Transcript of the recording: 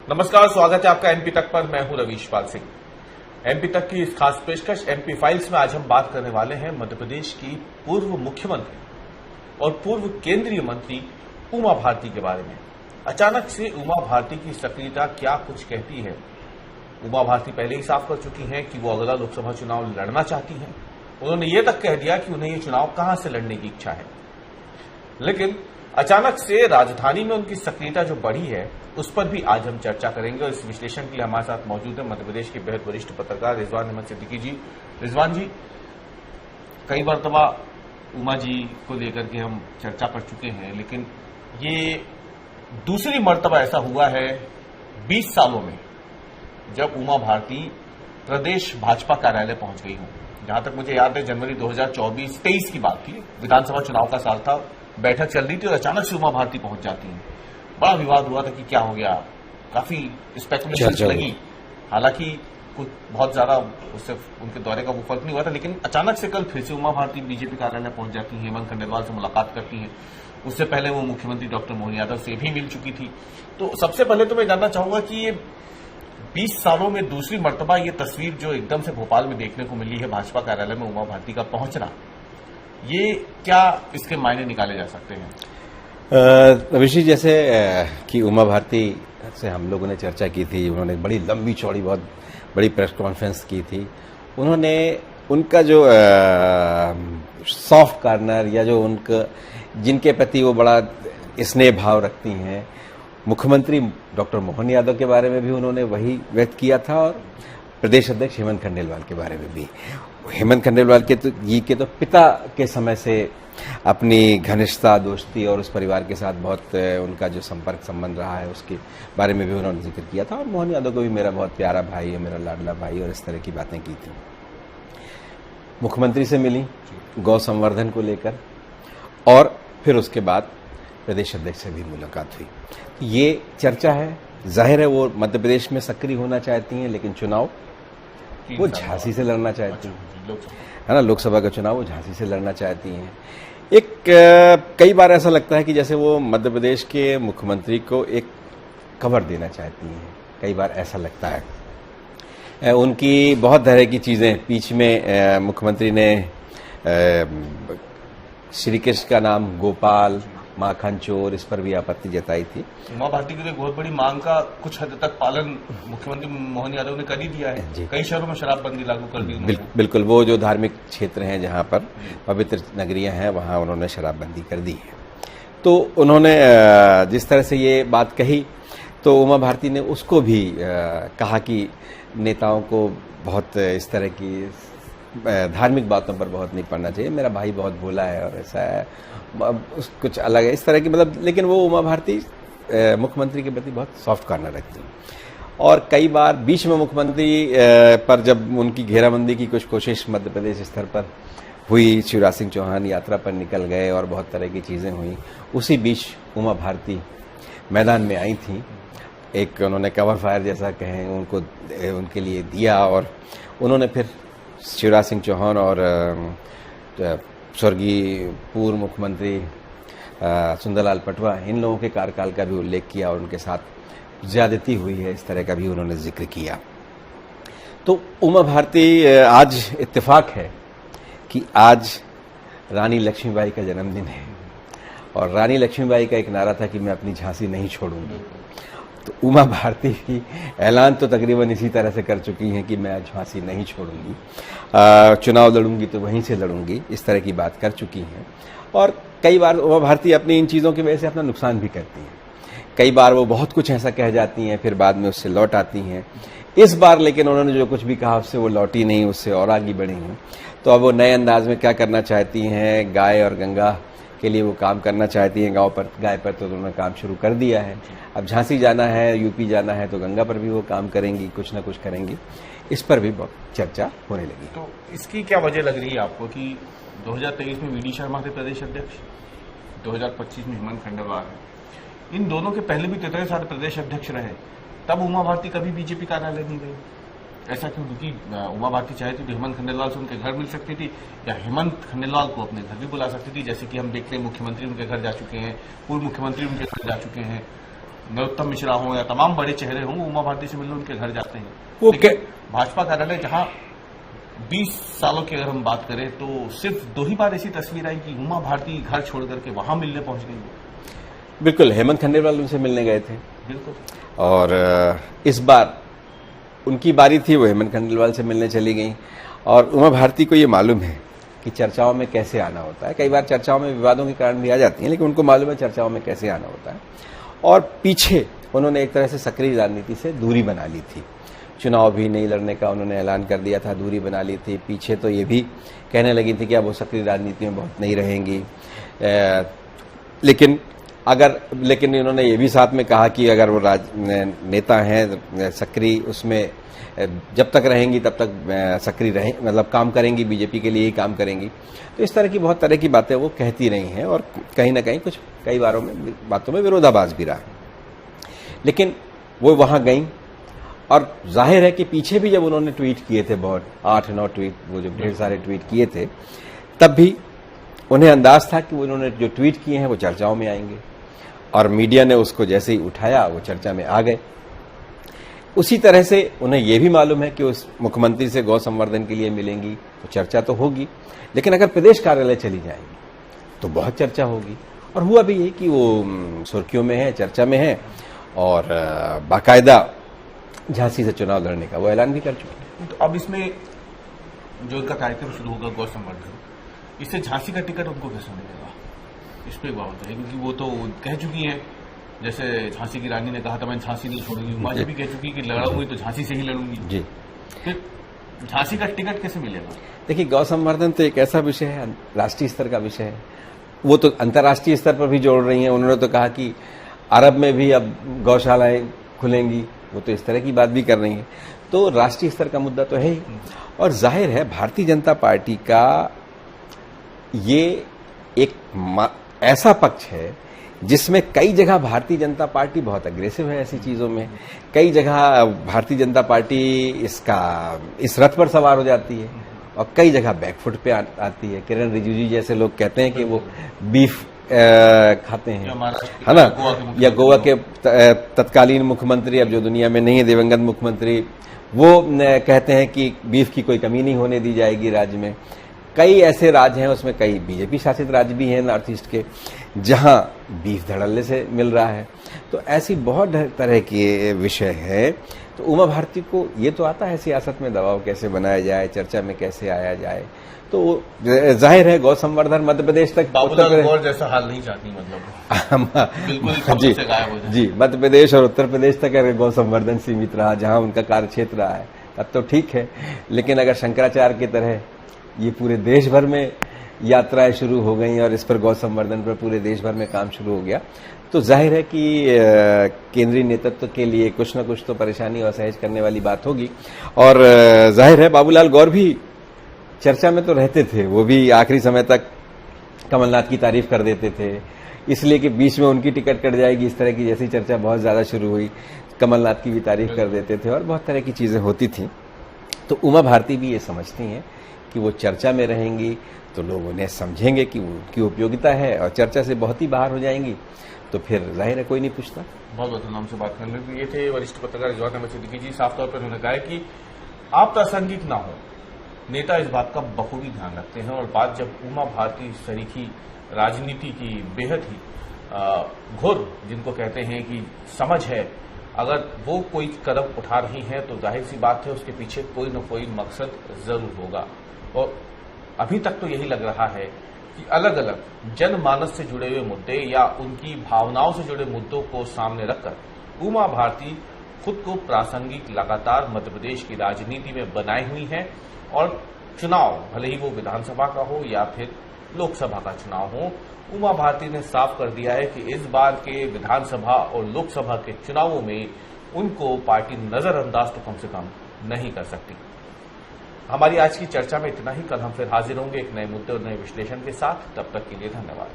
नमस्कार, स्वागत है आपका एमपी तक पर। मैं हूं रवीशपाल सिंह। एमपी तक की इस खास पेशकश एमपी फाइल्स में आज हम बात करने वाले हैं मध्य प्रदेश की पूर्व मुख्यमंत्री और पूर्व केंद्रीय मंत्री उमा भारती के बारे में। अचानक से उमा भारती की सक्रियता क्या कुछ कहती है। उमा भारती पहले ही साफ कर चुकी हैं कि वो अगला लोकसभा चुनाव लड़ना चाहती हैं। उन्होंने ये तक कह दिया कि उन्हें ये चुनाव कहां से लड़ने की इच्छा है। लेकिन अचानक से राजधानी में उनकी सक्रियता जो बढ़ी है उस पर भी आज हम चर्चा करेंगे और इस विश्लेषण के लिए हमारे साथ मौजूद है मध्य प्रदेश के बेहद वरिष्ठ पत्रकार रिजवान अहमद सिद्दीकी जी। रिजवान जी, कई मरतबा उमा जी को लेकर के हम चर्चा कर चुके हैं, लेकिन ये दूसरी मरतबा ऐसा हुआ है 20 सालों में जब उमा भारती प्रदेश भाजपा कार्यालय पहुंच गई हूं। जहां तक मुझे याद है जनवरी 2024-23 की बात थी, विधानसभा चुनाव का साल था, बैठक चल रही थी और अचानक से उमा भारती पहुंच जाती हैं। बड़ा विवाद हुआ था कि क्या हो गया, काफी स्पेकुलेशन लगी। हालांकि कुछ बहुत ज्यादा उससे उनके दौरे का वो फर्क नहीं हुआ था, लेकिन अचानक से कल फिर से उमा भारती बीजेपी कार्यालय पहुंच जाती हैं, हेमंत खंडेलवाल से मुलाकात करती हैं। उससे पहले वो मुख्यमंत्री डॉक्टर मोहन यादव से भी मिल चुकी थी। तो सबसे पहले तो मैं जानना चाहूंगा कि ये 20 सालों में दूसरी मर्तबा ये तस्वीर जो एकदम से भोपाल में देखने को मिली है भाजपा कार्यालय में उमा भारती का पहुंचना, ये क्या इसके मायने निकाले जा सकते हैं? ऋषि, जैसे कि उमा भारती से हम लोगों ने चर्चा की थी, उन्होंने बड़ी लंबी चौड़ी बहुत बड़ी प्रेस कॉन्फ्रेंस की थी। उन्होंने उनका जो सॉफ्ट कॉर्नर या जो उनका जिनके प्रति वो बड़ा स्नेह भाव रखती हैं, मुख्यमंत्री डॉक्टर मोहन यादव के बारे में भी उन्होंने वही व्यक्त किया था और प्रदेश अध्यक्ष हेमंत खंडेलवाल के बारे में भी। हेमंत खंडेलवाल के तो पिता के समय से अपनी घनिष्ठता, दोस्ती और उस परिवार के साथ बहुत उनका जो संपर्क संबंध रहा है उसके बारे में भी उन्होंने जिक्र किया था। और मोहन यादव को भी मेरा बहुत प्यारा भाई है, मेरा लाडला भाई, और इस तरह की बातें की थी। मुख्यमंत्री से मिली गौ संवर्धन को लेकर और फिर उसके बाद प्रदेश अध्यक्ष से भी मुलाकात हुई। ये चर्चा है, जाहिर है वो मध्य प्रदेश में सक्रिय होना चाहती हैं, लेकिन चुनाव वो झांसी से लड़ना चाहती हैं, है ना। लोकसभा का चुनाव वो झांसी से लड़ना चाहती हैं। कई बार ऐसा लगता है कि जैसे वो मध्य प्रदेश के मुख्यमंत्री को एक कवर देना चाहती हैं, कई बार ऐसा लगता है। उनकी बहुत तरह की चीजें बीच में मुख्यमंत्री ने श्री कृष्ण का नाम गोपाल, माखन चोर, इस पर भी आपत्ति जताई थी। उमा भारती की तो एक बहुत बड़ी मांग का कुछ हद तक पालन मुख्यमंत्री मोहन यादव ने कर ही दिया है। कई शहरों में शराबबंदी लागू कर दी। बिल्कुल, वो जो धार्मिक क्षेत्र हैं जहां पर पवित्र नगरियां हैं वहां उन्होंने शराबबंदी कर दी है। तो उन्होंने जिस तरह से ये बात कही तो उमा भारती ने उसको भी कहा कि नेताओं को बहुत इस तरह की धार्मिक बातों पर बहुत नहीं पड़ना चाहिए, मेरा भाई बहुत भोला है और ऐसा है, कुछ अलग है इस तरह की, मतलब। लेकिन वो उमा भारती मुख्यमंत्री के प्रति बहुत सॉफ्ट कॉर्नर रखती है। और कई बार बीच में मुख्यमंत्री पर जब उनकी घेराबंदी की कुछ कोशिश मध्य प्रदेश स्तर पर हुई, शिवराज सिंह चौहान यात्रा पर निकल गए और बहुत तरह की चीजें हुई, उसी बीच उमा भारती मैदान में आई थी। एक उन्होंने कवर फायर जैसा कहें उनको उनके लिए दिया और उन्होंने फिर शिवराज सिंह चौहान और स्वर्गीय पूर्व मुख्यमंत्री सुंदरलाल पटवा, इन लोगों के कार्यकाल का भी उल्लेख किया और उनके साथ ज्यादती हुई है, इस तरह का भी उन्होंने जिक्र किया। तो उमा भारती आज इत्तेफाक है कि आज रानी लक्ष्मीबाई का जन्मदिन है और रानी लक्ष्मीबाई का एक नारा था कि मैं अपनी झांसी नहीं छोड़ूंगी। तो उमा भारती की ऐलान तो तकरीबन इसी तरह से कर चुकी हैं कि मैं झांसी नहीं छोड़ूंगी, चुनाव लड़ूंगी तो वहीं से लड़ूंगी, इस तरह की बात कर चुकी हैं। और कई बार उमा भारती अपनी इन चीज़ों की वजह से अपना नुकसान भी करती हैं। कई बार वो बहुत कुछ ऐसा कह जाती हैं, फिर बाद में उससे लौट आती हैं। इस बार लेकिन उन्होंने जो कुछ भी कहा उससे वो लौटी नहीं, उससे और आगे बढ़ी हैं। तो अब वो नए अंदाज में क्या करना चाहती हैं, गाय और गंगा के लिए वो काम करना चाहती हैं। गाय पर तो उन्होंने काम शुरू कर दिया है, अब झांसी जाना है, यूपी जाना है, तो गंगा पर भी वो काम करेंगी, कुछ ना कुछ करेंगी। इस पर भी बहुत चर्चा होने लगी। तो इसकी क्या वजह लग रही है आपको कि 2023 में वीडी शर्मा थे प्रदेश अध्यक्ष, 2025 में हेमंत खंडेलवाल है, इन दोनों के पहले भी 13 साल प्रदेश अध्यक्ष रहे, तब उमा भारती कभी बीजेपी कार्यालय नहीं गई? ऐसा क्यों? क्योंकि उमा भारती चाहती तो हेमंत खंडेलवाल से उनके घर मिल सकती थी या हेमंत खंडेलवाल को अपने घर भी बुला सकती थी। जैसे कि हम देखते हैं मुख्यमंत्री उनके घर जा चुके हैं, पूर्व मुख्यमंत्री उनके घर जा चुके हैं, नरोत्तम मिश्रा हो या तमाम बड़े चेहरे हों, उमा भारती से मिलने उनके घर जाते हैं। वो भाजपा कार्यालय जहां 20 सालों की अगर हम बात करें तो सिर्फ 2 ही बार ऐसी तस्वीर आई कि उमा भारती घर छोड़ करके वहां मिलने पहुंच गई। बिल्कुल, हेमंत खंडेलवाल उनसे मिलने गए थे। बिल्कुल। और इस बार उनकी बारी थी, वो हेमंत खंडेलवाल से मिलने चली गई। और उमा भारती को ये मालूम है कि चर्चाओं में कैसे आना होता है। कई बार चर्चाओं में विवादों के कारण भी आ जाती हैं, लेकिन उनको मालूम है चर्चाओं में कैसे आना होता है। और पीछे उन्होंने एक तरह से सक्रिय राजनीति से दूरी बना ली थी। चुनाव भी नहीं लड़ने का उन्होंने ऐलान कर दिया था, दूरी बना ली थी। पीछे तो ये भी कहने लगी थी कि अब वो सक्रिय राजनीति में बहुत नहीं रहेंगी। लेकिन इन्होंने ये भी साथ में कहा कि अगर वो नेता हैं सक्रिय, उसमें जब तक रहेंगी तब तक सक्रिय रहें, मतलब काम करेंगी, बीजेपी के लिए ही काम करेंगी। तो इस तरह की बहुत तरह की बातें वो कहती रही हैं और कहीं ना कहीं कई बातों में विरोधाभास भी रहा। लेकिन वो वहां गई और जाहिर है कि पीछे भी जब उन्होंने ट्वीट किए थे, बहुत 8-9 ट्वीट, वो जो ढेर सारे ट्वीट किए थे, तब भी उन्हें अंदाज था कि उन्होंने जो ट्वीट किए हैं वो चर्चाओं में आएंगे। और मीडिया ने उसको जैसे ही उठाया वो चर्चा में आ गए। उसी तरह से उन्हें यह भी मालूम है कि उस मुख्यमंत्री से गौ संवर्धन के लिए मिलेंगी तो चर्चा तो होगी, लेकिन अगर प्रदेश कार्यालय चली जाएंगी तो बहुत चर्चा होगी। और हुआ भी ये कि वो सुर्खियों में है, चर्चा में है और बाकायदा झांसी से चुनाव लड़ने का वो ऐलान भी कर चुके हैं। तो अब इसमें जो इनका कार्यक्रम शुरू होगा गौ संवर्धन, इससे झांसी का टिकट उनको कैसे मिलेगा, इस पर एक बात बताइए। क्योंकि वो तो कह चुकी है, जैसे झांसी की रानी ने कहा था मैं झांसी नहीं छोड़ूंगी, उमा जी भी कह चुकी कि लड़ूंगी तो झांसी से ही लड़ूंगी जी। फिर झांसी का टिकट कैसे मिलेगा? देखिए, गौ संवर्धन तो एक ऐसा विषय है, राष्ट्रीय स्तर का विषय है। वो तो अंतर्राष्ट्रीय स्तर पर भी जोड़ रही हैं। उन्होंने तो कहा कि अरब में भी अब गौशालाएं खुलेंगी, वो तो इस तरह की बात भी कर रही हैं। तो राष्ट्रीय स्तर का मुद्दा तो है ही। और जाहिर है भारतीय जनता पार्टी का ये एक ऐसा पक्ष है जिसमें कई जगह भारतीय जनता पार्टी बहुत अग्रेसिव है ऐसी चीजों में। कई जगह भारतीय जनता पार्टी इस रथ पर सवार हो जाती है और कई जगह बैकफुट पे आती है। किरण रिजिजू जैसे लोग कहते हैं कि वो बीफ खाते हैं, है ना, या गोवा के तत्कालीन मुख्यमंत्री, अब जो दुनिया में नहीं है, दिवंगत मुख्यमंत्री, वो कहते हैं कि बीफ की कोई कमी नहीं होने दी जाएगी राज्य में। कई ऐसे राज्य हैं, उसमें कई बीजेपी शासित राज्य भी हैं नॉर्थ ईस्ट के, जहां बीफ धड़ल्ले से मिल रहा है। तो ऐसी बहुत तरह के विषय है। तो उमा भारती को ये तो आता है सियासत में दबाव कैसे बनाया जाए, चर्चा में कैसे आया जाए। तो जाहिर है गौ संवर्धन मध्य प्रदेश तक, बाबूलाल गौर जैसा हाल नहीं चाहती, मतलब बिल्कुल जी मध्य प्रदेश और उत्तर प्रदेश तक अगर गौ संवर्धन सीमित रहा, जहां उनका कार्य क्षेत्र रहा है, तब तो ठीक है। लेकिन अगर शंकराचार्य की तरह ये पूरे देश भर में यात्राएं शुरू हो गई और इस पर गौ संवर्धन पर पूरे देश भर में काम शुरू हो गया, तो जाहिर है कि केंद्रीय नेतृत्व के लिए कुछ न कुछ तो परेशानी और सहज करने वाली बात होगी। और जाहिर है बाबूलाल गौर भी चर्चा में तो रहते थे, वो भी आखिरी समय तक कमलनाथ की तारीफ कर देते थे, इसलिए कि बीच में उनकी टिकट कट जाएगी, इस तरह की जैसी चर्चा बहुत ज्यादा शुरू हुई, कमलनाथ की भी तारीफ कर देते थे और बहुत तरह की चीजें होती थी। तो उमा भारती भी ये समझती हैं कि वो चर्चा में रहेंगी तो लोग उन्हें समझेंगे कि उनकी उपयोगिता है, और चर्चा से बहुत ही बाहर हो जाएंगी तो फिर जाहिर है कोई नहीं पूछता। बहुत बहुत नाम से बात करने के लिए थे वरिष्ठ पत्रकार जवाहर अहमद सिद्दीकी जी। साफ तौर पर उन्होंने कहा कि आप प्रासंगिक ना हो, नेता इस बात का बखूबी ध्यान रखते हैं। और बात जब उमा भारती सरीखी राजनीति की बेहद ही घोर, जिनको कहते हैं कि समझ है, अगर वो कोई कदम उठा रही हैं तो जाहिर सी बात है उसके पीछे कोई न कोई मकसद जरूर होगा। और अभी तक तो यही लग रहा है कि अलग अलग जनमानस से जुड़े हुए मुद्दे या उनकी भावनाओं से जुड़े मुद्दों को सामने रखकर उमा भारती खुद को प्रासंगिक लगातार मध्य प्रदेश की राजनीति में बनाई हुई है। और चुनाव भले ही वो विधानसभा का हो या फिर लोकसभा का चुनाव हो, उमा भारती ने साफ कर दिया है कि इस बार के विधानसभा और लोकसभा के चुनावों में उनको पार्टी नजरअंदाज तो कम से कम नहीं कर सकती। हमारी आज की चर्चा में इतना ही। कल हम फिर हाजिर होंगे एक नए मुद्दे और नए विश्लेषण के साथ। तब तक के लिए धन्यवाद।